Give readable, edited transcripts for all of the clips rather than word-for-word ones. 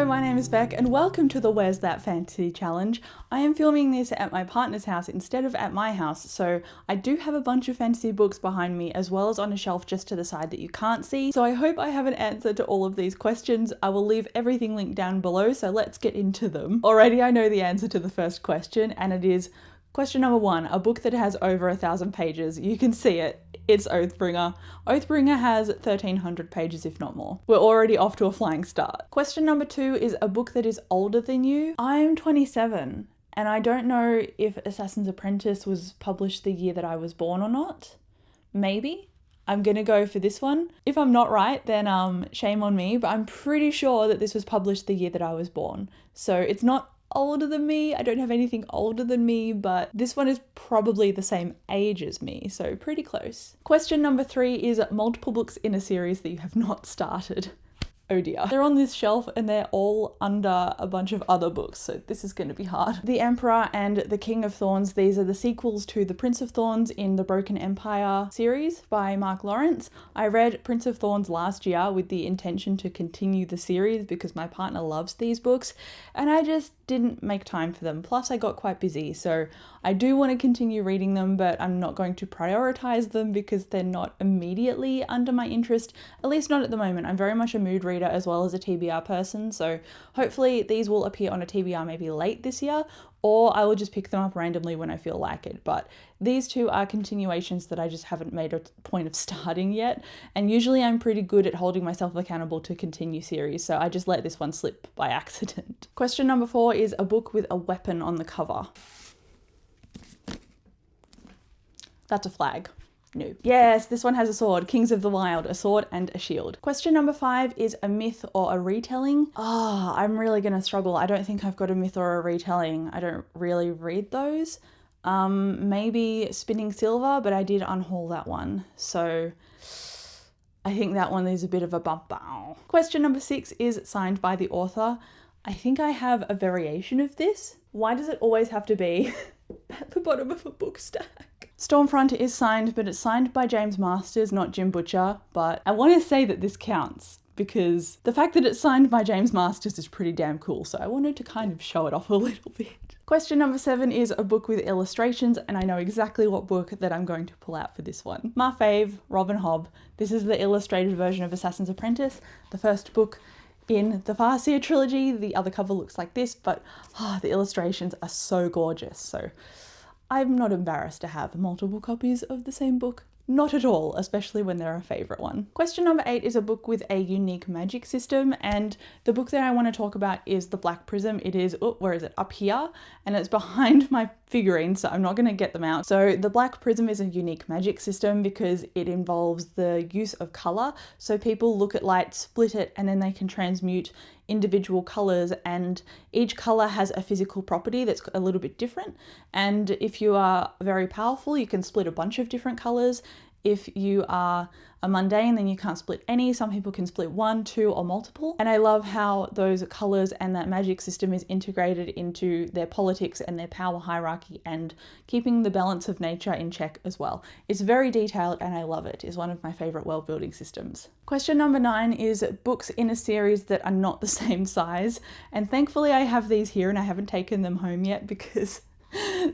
Hello, my name is Beck and welcome to the Where's That Fantasy Challenge. I am filming this at my partner's house instead of at my house, so I do have a bunch of fantasy books behind me as well as on a shelf just to the side that you can't see. So I hope I have an answer to all of these questions. I will leave everything linked down below, so let's get into them. Already I know the answer to the first question, and it is question number 1, a book that has over 1,000 pages. You can see it. It's Oathbringer. Oathbringer has 1,300 pages, if not more. We're already off to a flying start. Question number 2 is a book that is older than you. I'm 27, and I don't know if Assassin's Apprentice was published the year that I was born or not. Maybe. I'm gonna go for this one. If I'm not right, then shame on me, but I'm pretty sure that this was published the year that I was born. So it's not older than me. I don't have anything older than me, but this one is probably the same age as me, so pretty close. Question number 3 is multiple books in a series that you have not started. Oh dear. They're on this shelf and they're all under a bunch of other books, so this is going to be hard. The Emperor and the King of Thorns, these are the sequels to The Prince of Thorns in the Broken Empire series by Mark Lawrence. I read Prince of Thorns last year with the intention to continue the series because my partner loves these books, and I just didn't make time for them. Plus I got quite busy, so I do want to continue reading them, but I'm not going to prioritize them because they're not immediately under my interest, at least not at the moment. I'm very much a mood reader as well as a TBR person, so hopefully these will appear on a TBR maybe late this year, or I will just pick them up randomly when I feel like it. But these two are continuations that I just haven't made a point of starting yet, and usually I'm pretty good at holding myself accountable to continue series, so I just let this one slip by accident. Question number 4 is a book with a weapon on the cover. That's a flag. No. Yes, this one has a sword. Kings of the Wild, a sword and a shield. Question number 5 is a myth or a retelling. I'm really gonna struggle. I don't think I've got a myth or a retelling. I don't really read those. Maybe Spinning Silver, but I did unhaul that one. So I think that one is a bit of a bump. Question number 6 is signed by the author. I think I have a variation of this. Why does it always have to be at the bottom of a book stack? Stormfront is signed, but it's signed by James Masters, not Jim Butcher. But I want to say that this counts because the fact that it's signed by James Masters is pretty damn cool. So I wanted to kind of show it off a little bit. Question number 7 is a book with illustrations, and I know exactly what book that I'm going to pull out for this one. My fave, Robin Hobb. This is the illustrated version of Assassin's Apprentice, the first book in the Farseer trilogy. The other cover looks like this, but the illustrations are so gorgeous. So I'm not embarrassed to have multiple copies of the same book. Not at all, especially when they're a favourite one. Question number 8 is a book with a unique magic system, and the book that I want to talk about is The Black Prism. It is, where is it? Up here, and it's behind my figurines, so I'm not going to get them out. So The Black Prism is a unique magic system because it involves the use of colour. So people look at light, split it, and then they can transmute individual colours, and each colour has a physical property that's a little bit different. And if you are very powerful, you can split a bunch of different colours. If you are a mundane, then you can't split any. Some people can split 1, 2, or multiple. And I love how those colours and that magic system is integrated into their politics and their power hierarchy and keeping the balance of nature in check as well. It's very detailed and I love it. It's one of my favourite world building systems. Question number 9 is books in a series that are not the same size. And thankfully I have these here and I haven't taken them home yet because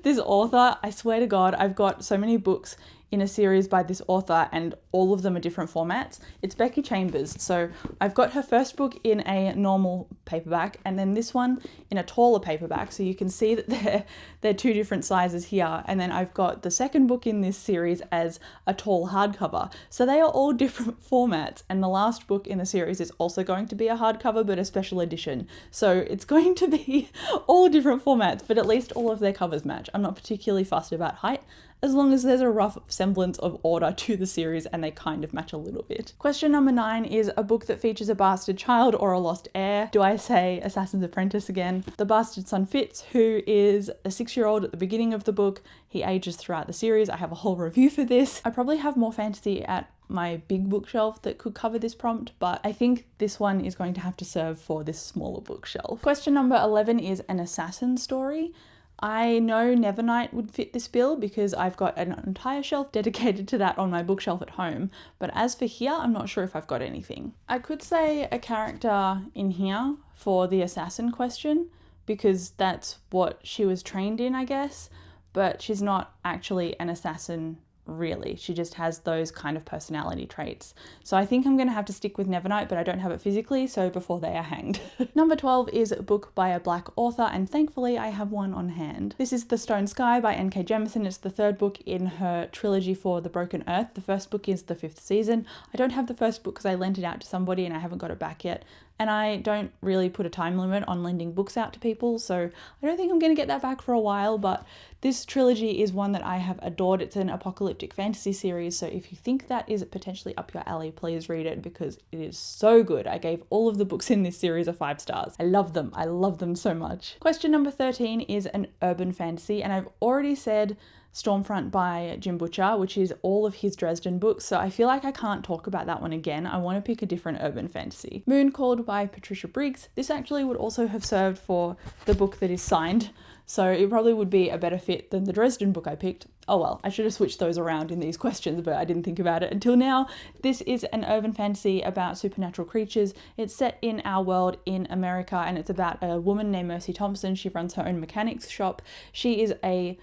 this author, I swear to God, I've got so many books in a series by this author and all of them are different formats. It's Becky Chambers. So I've got her first book in a normal paperback and then this one in a taller paperback. So you can see that they're two different sizes here. And then I've got the second book in this series as a tall hardcover. So they are all different formats. And the last book in the series is also going to be a hardcover, but a special edition. So it's going to be all different formats, but at least all of their covers match. I'm not particularly fussed about height, as long as there's a rough semblance of order to the series and they kind of match a little bit. Question number 9 is a book that features a bastard child or a lost heir. Do I say Assassin's Apprentice again? The bastard son Fitz, who is a 6-year-old at the beginning of the book. He ages throughout the series. I have a whole review for this. I probably have more fantasy at my big bookshelf that could cover this prompt, but I think this one is going to have to serve for this smaller bookshelf. Question number 11 is an assassin story. I know Nevernight would fit this bill because I've got an entire shelf dedicated to that on my bookshelf at home. But as for here, I'm not sure if I've got anything. I could say a character in here for the assassin question, because that's what she was trained in, I guess, but she's not actually an assassin really. She just has those kind of personality traits. So I think I'm going to have to stick with Nevernight, but I don't have it physically, so before they are hanged. Number 12 is a book by a black author, and thankfully I have one on hand. This is The Stone Sky by N.K. Jemisin. It's the third book in her trilogy for The Broken Earth. The first book is the 5th season. I don't have the first book because I lent it out to somebody and I haven't got it back yet. And I don't really put a time limit on lending books out to people, so I don't think I'm going to get that back for a while, but this trilogy is one that I have adored. It's an apocalyptic fantasy series, so if you think that is potentially up your alley, please read it because it is so good. I gave all of the books in this series a 5 stars. I love them. I love them so much. Question number 13 is an urban fantasy, and I've already said Stormfront by Jim Butcher, which is all of his Dresden books, so I feel like I can't talk about that one again. I want to pick a different urban fantasy. Moon Called by Patricia Briggs. This actually would also have served for the book that is signed, so it probably would be a better fit than the Dresden book I picked. Oh well, I should have switched those around in these questions, but I didn't think about it until now. This is an urban fantasy about supernatural creatures. It's set in our world in America, and it's about a woman named Mercy Thompson. She runs her own mechanics shop. She is a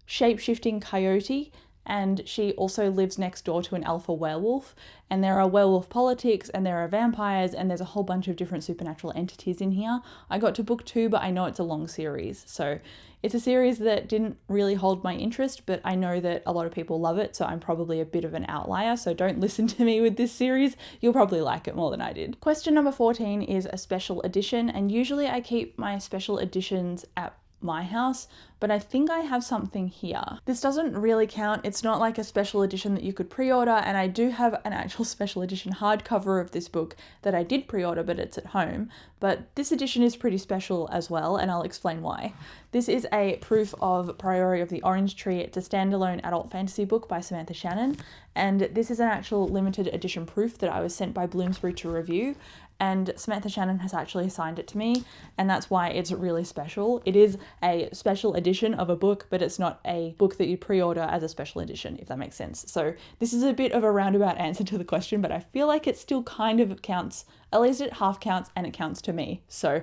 shape-shifting coyote, and she also lives next door to an alpha werewolf, and there are werewolf politics, and there are vampires, and there's a whole bunch of different supernatural entities in here. I got to book 2, but I know it's a long series, so it's a series that didn't really hold my interest, but I know that a lot of people love it, so I'm probably a bit of an outlier, so don't listen to me with this series. You'll probably like it more than I did. Question number 14 is a special edition, and usually I keep my special editions at my house, but I think I have something here. This doesn't really count. It's not like a special edition that you could pre-order, and I do have an actual special edition hardcover of this book that I did pre-order, but it's at home. But this edition is pretty special as well, and I'll explain why. This is a proof of Priory of the Orange Tree. It's a standalone adult fantasy book by Samantha Shannon, and this is an actual limited edition proof that I was sent by Bloomsbury to review, and Samantha Shannon has actually assigned it to me, and that's why it's really special. It is a special edition of a book, but it's not a book that you pre-order as a special edition, if that makes sense. So this is a bit of a roundabout answer to the question, but I feel like it still kind of counts. At least it half counts, and it counts to me. So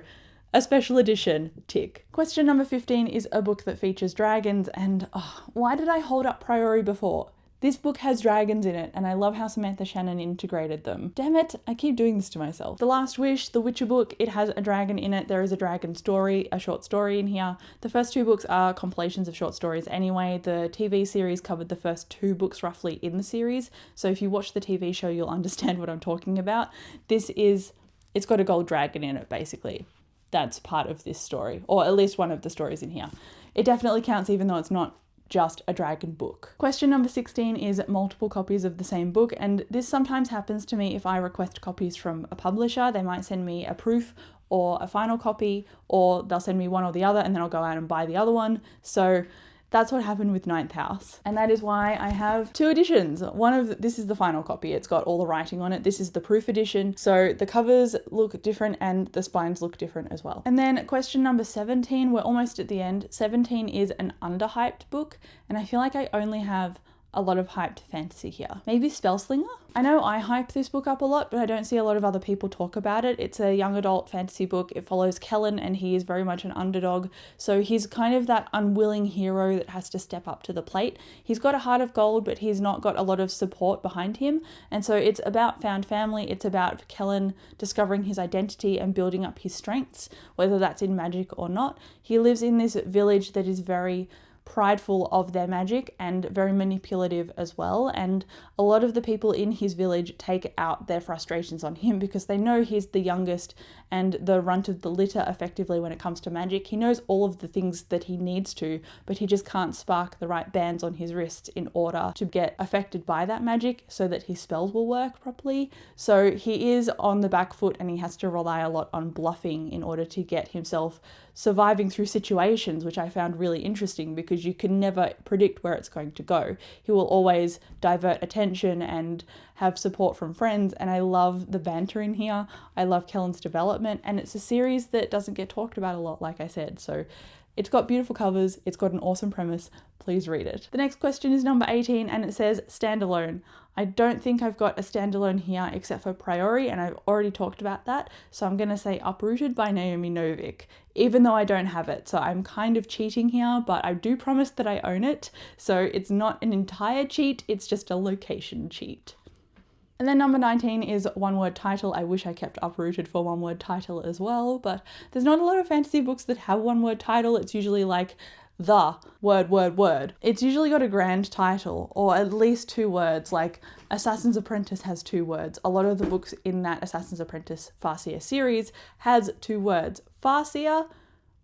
a special edition, tick. Question number 15 is a book that features dragons, and why did I hold up Priory before? This book has dragons in it, and I love how Samantha Shannon integrated them. Damn it, I keep doing this to myself. The Last Wish, the Witcher book, it has a dragon in it. There is a dragon story, a short story in here. The first 2 books are compilations of short stories anyway. The TV series covered the first 2 books roughly in the series, so if you watch the TV show, you'll understand what I'm talking about. It's got a gold dragon in it, basically. That's part of this story, or at least one of the stories in here. It definitely counts even though it's not just a dragon book. Question number 16 is multiple copies of the same book, and this sometimes happens to me if I request copies from a publisher. They might send me a proof or a final copy, or they'll send me one or the other, and then I'll go out and buy the other one. So that's what happened with Ninth House. And that is why I have 2 editions. This is the final copy. It's got all the writing on it. This is the proof edition. So the covers look different and the spines look different as well. And then question number 17, we're almost at the end. 17 is an underhyped book, and I feel like I only have a lot of hyped fantasy here. Maybe Spellslinger? I know I hype this book up a lot, but I don't see a lot of other people talk about it. It's a young adult fantasy book. It follows Kellen, and he is very much an underdog. So he's kind of that unwilling hero that has to step up to the plate. He's got a heart of gold, but he's not got a lot of support behind him. And so it's about found family. It's about Kellen discovering his identity and building up his strengths, whether that's in magic or not. He lives in this village that is very prideful of their magic and very manipulative as well, and a lot of the people in his village take out their frustrations on him because they know he's the youngest and the runt of the litter effectively when it comes to magic. He knows all of the things that he needs to, but he just can't spark the right bands on his wrists in order to get affected by that magic so that his spells will work properly. So he is on the back foot, and he has to rely a lot on bluffing in order to get himself surviving through situations, which I found really interesting because you can never predict where it's going to go. He will always divert attention and have support from friends, and I love the banter in here. I love Kellen's development, and it's a series that doesn't get talked about a lot, like I said, so It's got beautiful covers, it's got an awesome premise, please read it. The next question is number 18 and it says Standalone. I don't think I've got a standalone here except for Priori, and I've already talked about that, so I'm going to say Uprooted by Naomi Novik, even though I don't have it. So I'm kind of cheating here, but I do promise that I own it, so it's not an entire cheat, it's just a location cheat. And then number 19 is one word title. I wish I kept Uprooted for one word title as well, but there's not a lot of fantasy books that have one word title. It's usually like the word. It's usually got a grand title or at least 2 words, like Assassin's Apprentice has 2 words. A lot of the books in that Assassin's Apprentice Farseer series has 2 words. Farseer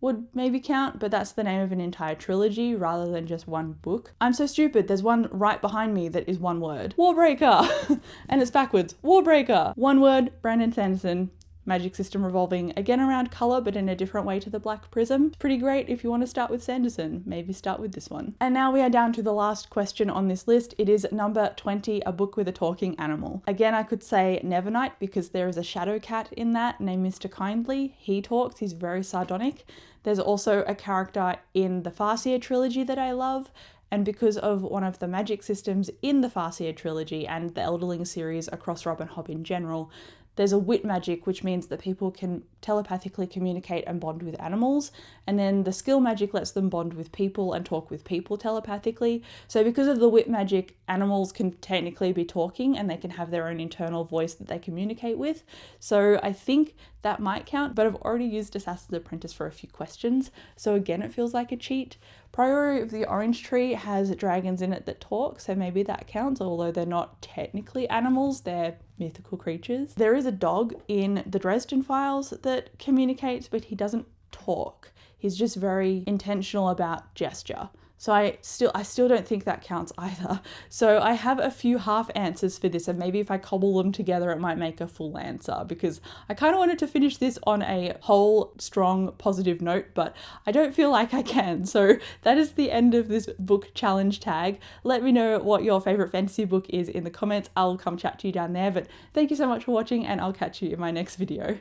would maybe count, but that's the name of an entire trilogy rather than just one book. I'm so stupid, there's one right behind me that is 1 word. Warbreaker! And it's backwards. Warbreaker! 1 word, Brandon Sanderson. Magic system revolving again around colour, but in a different way to the Black Prism. Pretty great if you want to start with Sanderson. Maybe start with this one. And now we are down to the last question on this list. It is number 20, a book with a talking animal. Again, I could say Nevernight because there is a shadow cat in that named Mr. Kindly. He talks, he's very sardonic. There's also a character in the Farseer trilogy that I love, and because of one of the magic systems in the Farseer trilogy and the Elderling series across Rob and Hob in general, there's a wit magic, which means that people can telepathically communicate and bond with animals, and then the skill magic lets them bond with people and talk with people telepathically. So because of the wit magic, animals can technically be talking and they can have their own internal voice that they communicate with. So I think that might count, but I've already used Assassin's Apprentice for a few questions, so again it feels like a cheat. Priority of the Orange Tree has dragons in it that talk, so maybe that counts, although they're not technically animals, they're mythical creatures. There is a dog in the Dresden Files that communicates, but he doesn't talk. He's just very intentional about gesture. So I still don't think that counts either. So I have a few half answers for this, and maybe if I cobble them together it might make a full answer, because I kind of wanted to finish this on a whole, strong, positive note, but I don't feel like I can. So that is the end of this book challenge tag. Let me know what your favorite fantasy book is in the comments. I'll come chat to you down there, but thank you so much for watching and I'll catch you in my next video.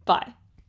Bye.